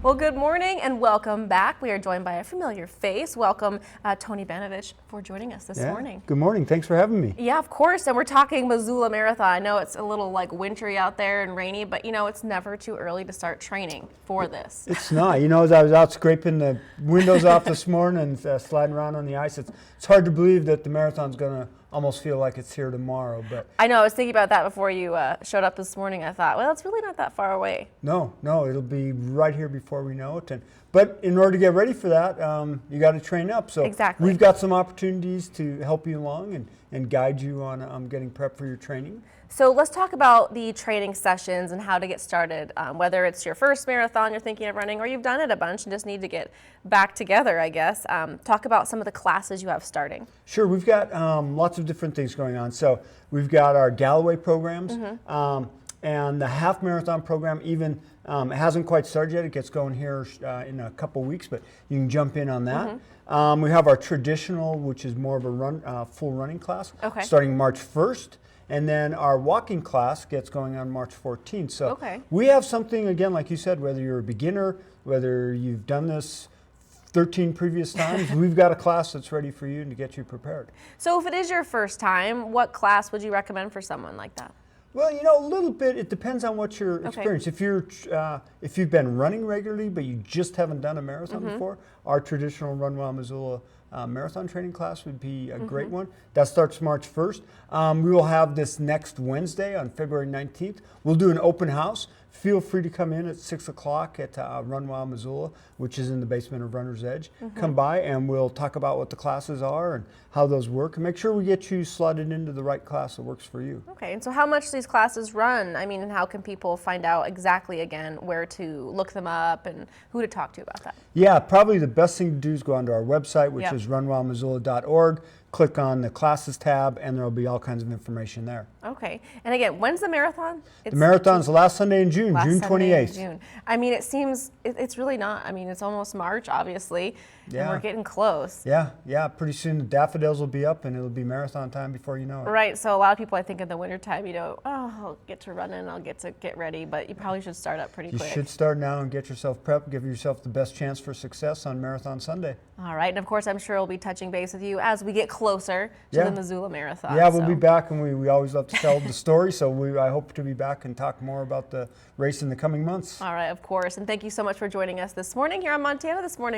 Well, good morning and welcome back. We are joined by a familiar face. Welcome, Tony Benovich, for joining us this morning. Good morning. Thanks for having me. Yeah, of course. And we're talking Missoula Marathon. I know it's a little like wintry out there and rainy, but you know, it's never too early to start training for this. It's not. You know, as I was out scraping the windows off this morning and sliding around on the ice, it's hard to believe that the marathon's going to almost feel like it's here tomorrow. But I know. I was thinking about that before you showed up this morning. I thought, well, it's really not that far away. No, it'll be right here before we know it. But in order to get ready for that, you got to train up. So exactly. We've got some opportunities to help you along and guide you on getting prep for your training. So let's talk about the training sessions and how to get started, whether it's your first marathon you're thinking of running or you've done it a bunch and just need to get back together, I guess. Talk about some of the classes you have starting. Sure, we've got lots of different things going on. So we've got our Galloway programs and the half marathon program even it hasn't quite started yet. It gets going here in a couple weeks, but you can jump in on that. We have our traditional, which is more of a full running class, starting March 1st. And then our walking class gets going on March 14th. So we have something, again, like you said, whether you're a beginner, whether you've done this 13 previous times, we've got a class that's ready for you to get you prepared. So if it is your first time, what class would you recommend for someone like that? Well, you know, a little bit. It depends on what your experience. If you've been running regularly, but you just haven't done a marathon before, our traditional Run Wild Missoula marathon training class would be a great one. That starts March 1st. We will have this next Wednesday on February 19th. We'll do an open house. Feel free to come in at 6 o'clock at Run Wild Missoula, which is in the basement of Runner's Edge. Come by and we'll talk about what the classes are and how those work and make sure we get you slotted into the right class that works for you. Okay, and so how much these classes run? I mean, and how can people find out exactly, again, where to look them up and who to talk to about that? Yeah, probably the best thing to do is go onto our website, which is runwildmissoula.org. Click on the classes tab and there'll be all kinds of information there. Okay. And again, when's the marathon? The marathon's the last Sunday in June, June 28th. June. I mean, it seems, it's really not. I mean, it's almost March, obviously, and we're getting close. Yeah. Pretty soon the daffodils will be up and it'll be marathon time before you know it. Right. So a lot of people, I think, in the wintertime, you know, I'll get to run in, I'll get to get ready, but you probably should start up pretty quick. You should start now and get yourself prepped, give yourself the best chance for success on Marathon Sunday. All right. And of course, I'm sure we'll be touching base with you as we get closer to the Missoula Marathon. Yeah, we'll be back, and we always love to tell the story, so I hope to be back and talk more about the race in the coming months. All right, of course. And thank you so much for joining us this morning here on Montana This Morning.